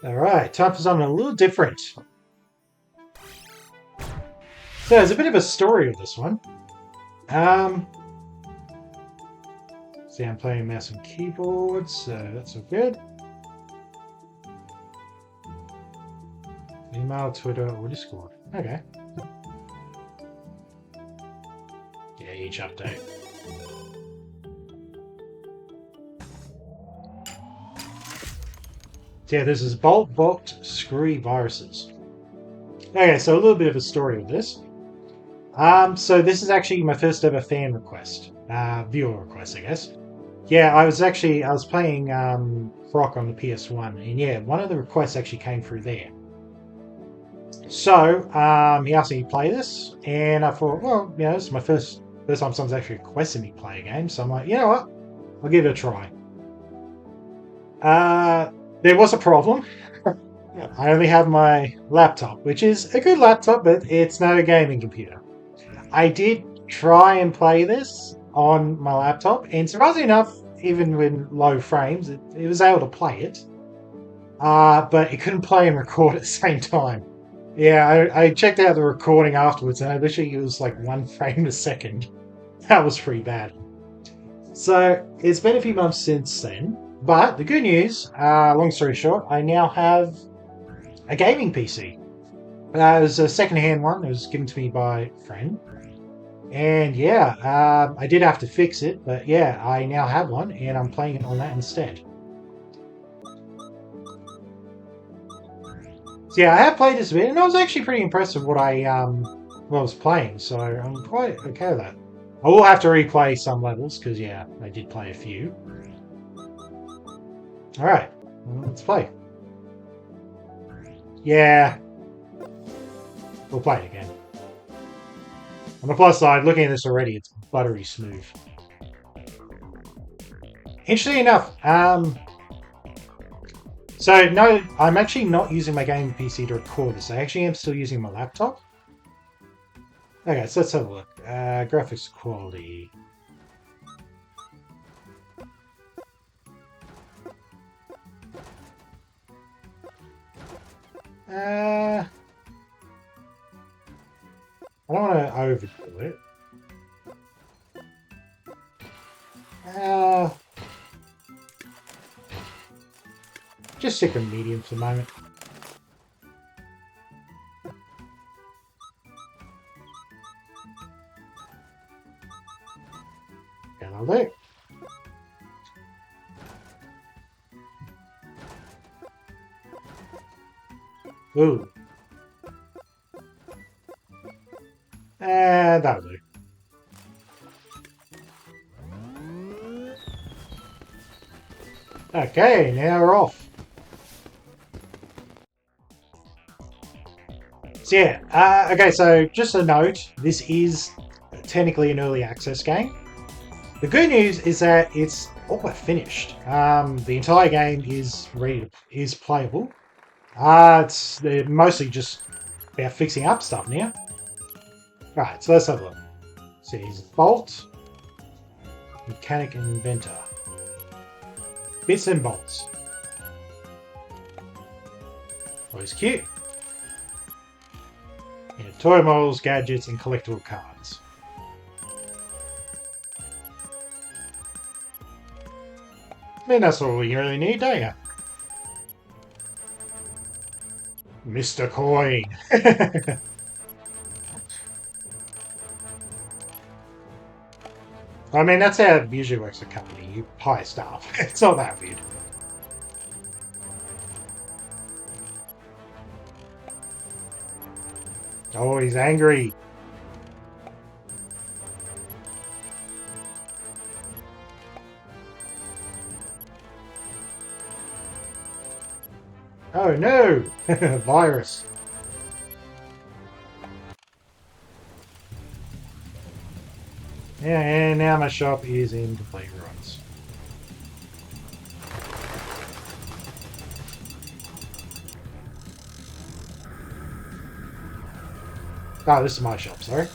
Alright, time for something a little different. So there's a bit of a story of this one. See, I'm playing mouse and keyboard, so that's all good. Email, Twitter, or Discord. Okay. Yeah, each update. So yeah, this is bolt Screwy viruses. Okay, so a little bit of a story with this. So this is actually my first ever fan request. Viewer request, I guess. Yeah, I was playing Croc on the PS1, and yeah, one of the requests actually came through there. So he asked me to play this, and I thought, well, you know, this is my first time someone's actually requested me to play a game, so I'm like, you know what, I'll give it a try. There was a problem. I only have my laptop, which is a good laptop, but it's not a gaming computer. I did try and play this on my laptop, and surprisingly enough, even with low frames, it was able to play it. But it couldn't play and record at the same time. Yeah, I checked out the recording afterwards, and I literally it was like 1 frame a second. That was pretty bad. So it's been a few months since then, but the good news, long story short, I now have a gaming PC. It was a second-hand one. It was given to me by a friend. And yeah, I did have to fix it, but yeah, I now have one, and I'm playing it on that instead. So yeah, I have played this a bit, and I was actually pretty impressed with what I was playing, so I'm quite okay with that. I will have to replay some levels, because yeah, I did play a few. Alright, let's play. Yeah, we'll play it again. On the plus side, looking at this already, it's buttery smooth. Interesting enough, so no, I'm actually not using my gaming PC to record this. I actually am still using my laptop. Okay, so let's have a look. Graphics quality. I don't want to overdo it. Just stick with medium for the moment. And I'll do. Ooh. And that'll do. Okay, now we're off. So yeah, okay, so just a note, this is technically an early access game. The good news is that it's all but finished. The entire game is playable. It's mostly just about fixing up stuff now. Right, so let's have a look. So he's Bolt, Mechanic and Inventor. Bits and bolts. Always cute. Yeah, toy models, gadgets, and collectible cards. I mean, that's all you really need, don't you? Mr. Coin. I mean, that's how it usually works at a company. You hire staff. It's not that weird. Oh, he's angry. Oh no! Virus. Yeah, and now my shop is in complete ruins. Oh, this is my shop, sorry.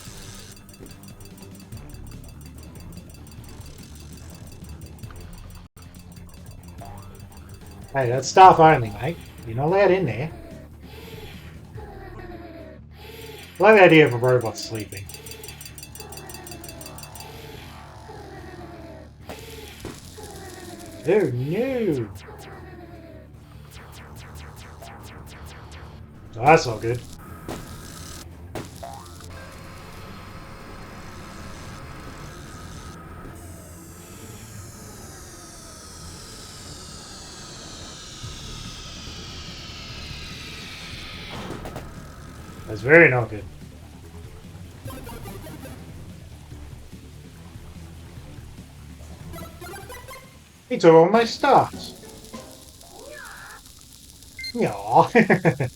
Hey, that's staff only, mate. You're not allowed in there. I like the idea of a robot sleeping. Oh no! Oh, that's not good. That's very not good. He took all my stars. Aww.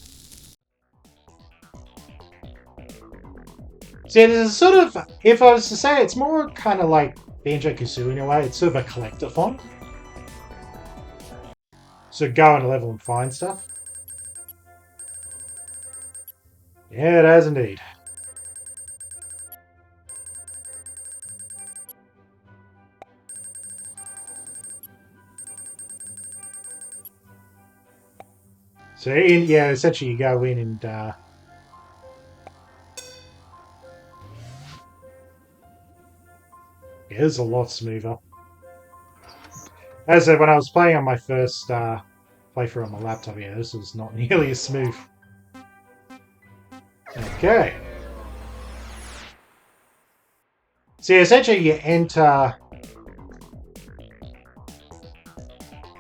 See, there's a sort of, if I was to say, it's more kind of like Banjo-Kazooie in a way. It's sort of a collector font. So go and level and find stuff. Yeah, it has indeed. So, yeah, essentially you go in and yeah, it's a lot smoother. As I said, when I was playing on my first playthrough on my laptop, yeah, this was not nearly as smooth. Okay. So essentially you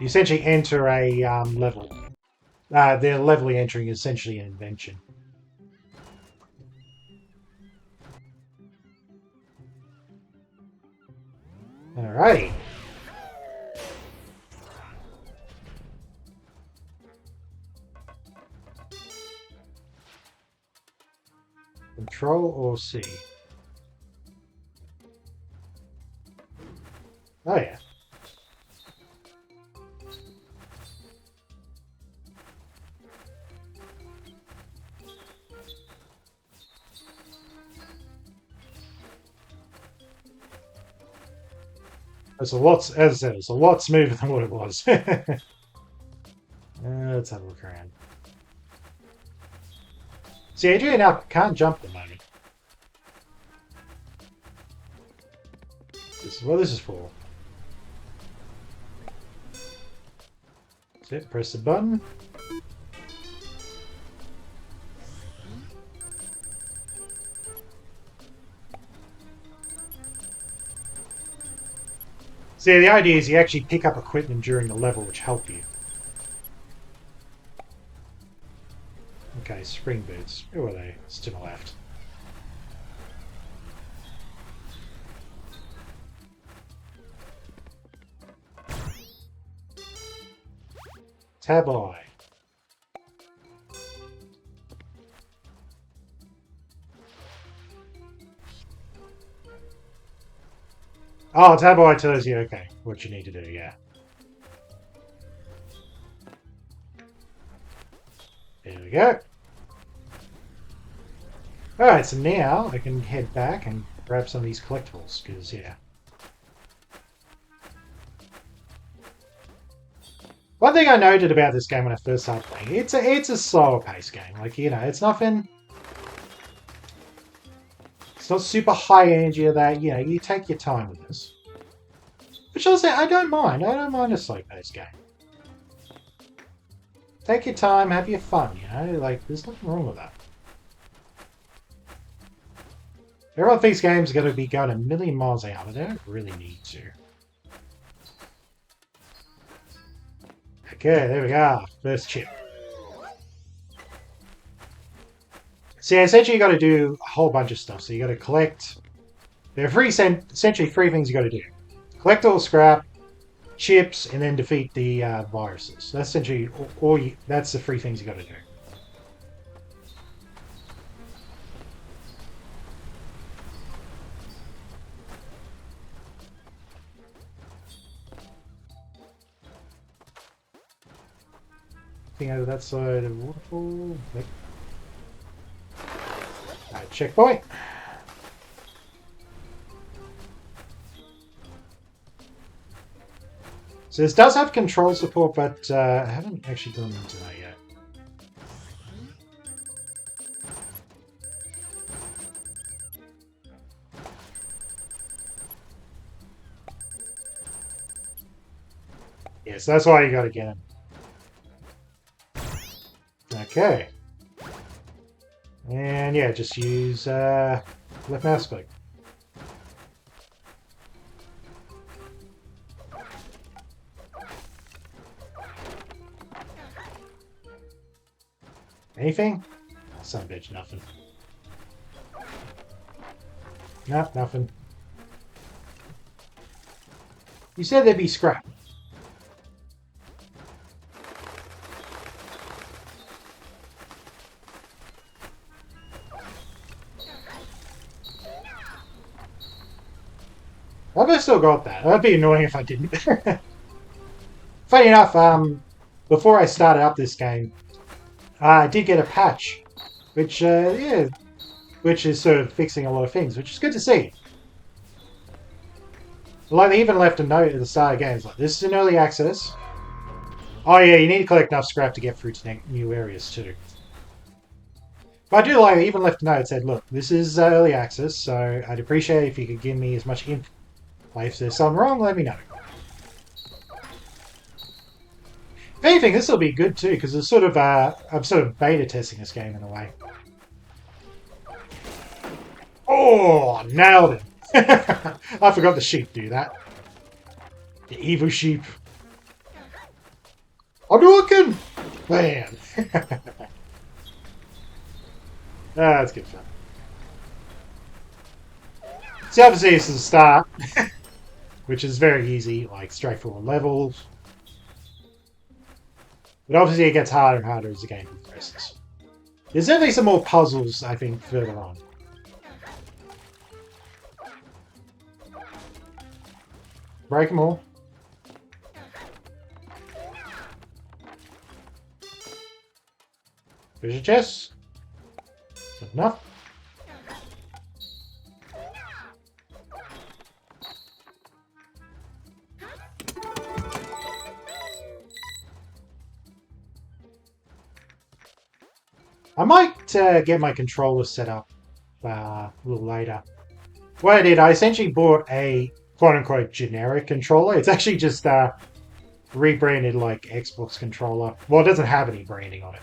essentially enter a level. They're levelly entering essentially an invention. Alrighty. Control or C? Oh yeah. It's a lot, as I said, it's a lot smoother than what it was. Let's have a look around. See, Adrian now can't jump at the moment. This is what this is for. That's it, press the button. See, the idea is you actually pick up equipment during the level which help you. Okay, spring boots. Who are they? It's to the left. Tab I. Oh, tab I tells you, okay, what you need to do, yeah. There we go. Alright, so now I can head back and grab some of these collectibles, because, yeah. One thing I noted about this game when I first started playing, it's a slower paced game. Like, you know, it's nothing... It's not super high energy or that, you know, you take your time with this. Which I'll say, I don't mind. I don't mind a slow paced game. Take your time, have your fun, you know? Like, there's nothing wrong with that. Everyone thinks games are going to be going a million miles an hour. They don't really need to. Okay, there we go. First chip. So essentially you got to do a whole bunch of stuff. So you got to collect... There are essentially three things you got to do. Collect all the scrap, chips, and then defeat the viruses. That's essentially that's the three things you got to do. Thing over that side of the waterfall. Yep. Alright, checkpoint. So this does have control support, but I haven't actually gone into that yet. Yes, that's why you gotta get him. Okay. And yeah, just use left mouse click. Anything? Oh, son of a bitch, nothing. Nope, nothing. You said there'd be scrap. I've still got that. That'd be annoying if I didn't. Funny enough, before I started up this game, I did get a patch, which yeah, which is sort of fixing a lot of things, which is good to see. Like they even left a note at the start of games like, "This is an early access. Oh yeah, you need to collect enough scrap to get through to new areas too." But I do like they even left a note that said, "Look, this is early access, so I'd appreciate if you could give me as much info. Like if there's something wrong, let me know." If anything, this will be good too, because it's sort of I'm sort of beta testing this game in a way. Oh, nailed it! I forgot the sheep do that. The evil sheep. Hadouken! Man. That's good fun. So obviously this is the start, which is very easy, like straightforward levels. But obviously it gets harder and harder as the game progresses. There's definitely some more puzzles, I think, further on. Break them all. Treasure chest. Is that enough? I might get my controller set up a little later. What I did, I essentially bought a quote-unquote generic controller. It's actually just rebranded like Xbox controller. Well, it doesn't have any branding on it.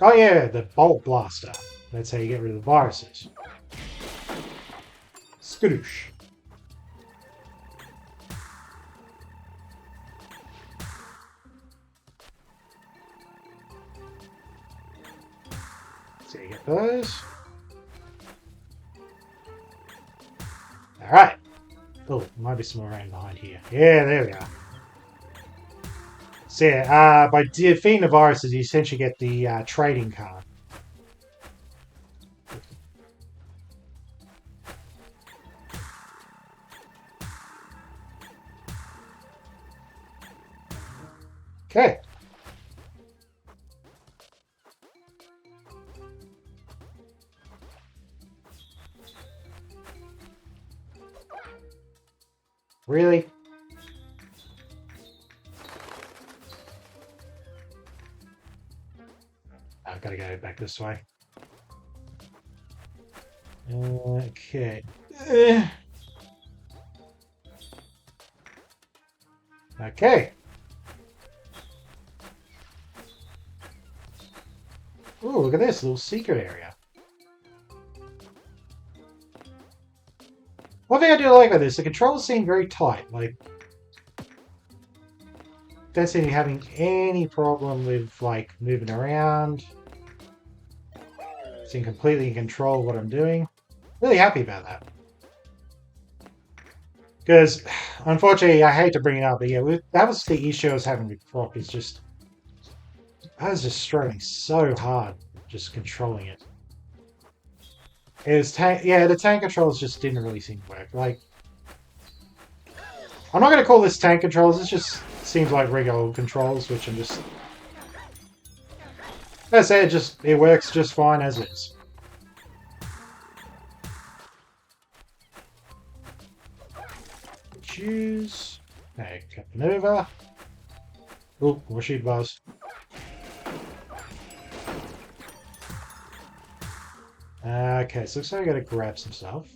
Oh yeah, the Bolt Blaster. That's how you get rid of the viruses. Skadoosh. So you get those. Alright. Oh, might be some more around behind here. Yeah, there we are. So yeah, by defeating the viruses, you essentially get the trading card. Okay. Really? I've got to go back this way. Okay. Okay. Ooh, look at this little secret area. One thing I do like about this, the controls seem very tight. Like, don't seem to be having any problem with like moving around. Seem completely in control of what I'm doing. Really happy about that. Because, unfortunately, I hate to bring it up, but yeah, that was the issue I was having with Prop. Is just I was just struggling so hard just controlling it. It was yeah, the tank controls just didn't really seem to work. Like, I'm not going to call this tank controls. This just seems like regular controls, which I'm just. As I say, it works just fine as is. shoes. Okay, Captain over. Oh, more shield bars. Okay, so looks like I gotta grab some stuff.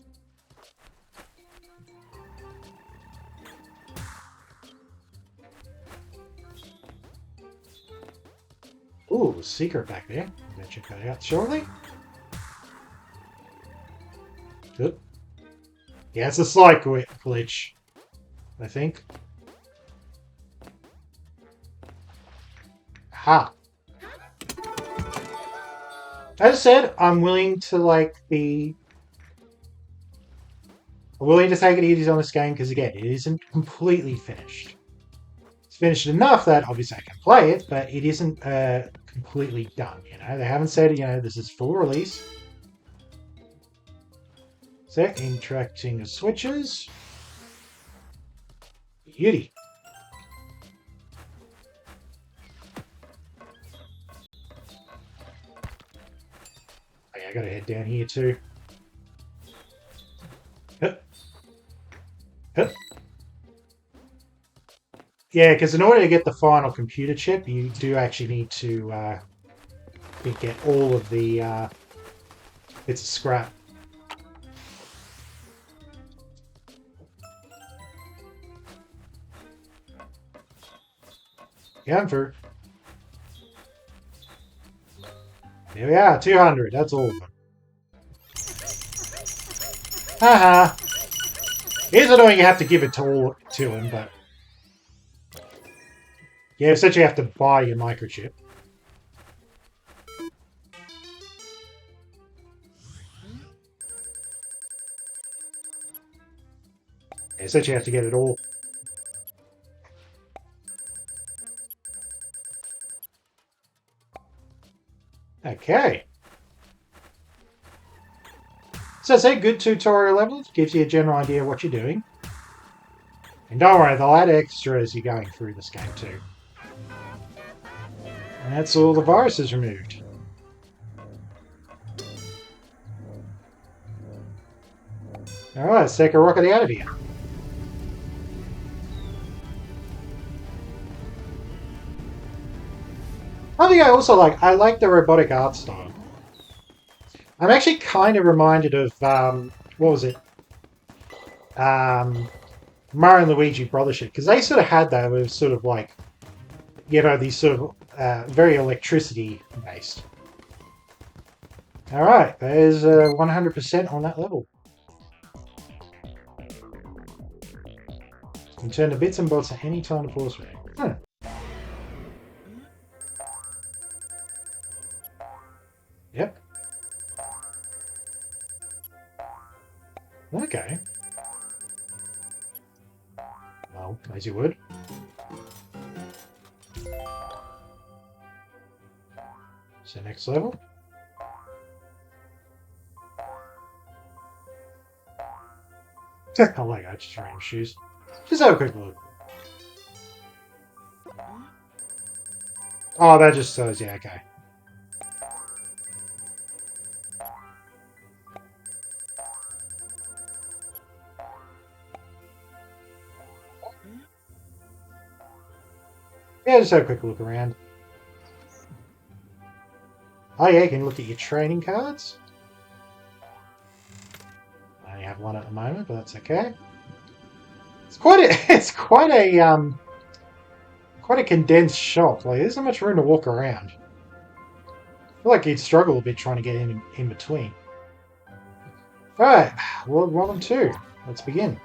Ooh, secret back there. I'm gonna check that out shortly. Good. Yeah, it's a slight glitch, I think. Ha! As I said, I'm willing to take it easy on this game because again, it isn't completely finished. It's finished enough that obviously I can play it, but it isn't completely done. You know, they haven't said this is full release. So interacting with switches. Beauty. Okay, I gotta head down here too. Hup. Hup. Yeah, because in order to get the final computer chip, you do actually need to get all of the bits of scrap. Going through. There we are, 200. That's all of them. Haha. It is annoying you have to give it to him, but yeah, essentially you have to buy your microchip. Yeah, essentially you have to get it all. Okay. So it's a good tutorial level. It gives you a general idea of what you're doing. And don't worry, they'll add extra as you're going through this game too. And that's all the viruses removed. Alright, let's take a rocket out of here. I think I like the robotic art style. I'm actually kind of reminded of, what was it? Mario and Luigi Brothership, because they sort of had that with sort of like, these sort of very electricity based. Alright, there's 100% on that level. You can turn to bits and bobs at any time to pause for it. Yep. Okay. Well, as you would. So next level. Oh my god, just random shoes. Just have a quick look. Oh, that just says, yeah, okay. Yeah, just have a quick look around. Oh yeah, you can look at your training cards. I only have one at the moment, but that's okay. It's quite a condensed shop. Like there's not much room to walk around. I feel like you'd struggle a bit trying to get in between. Alright, World 1 and 2. Let's begin.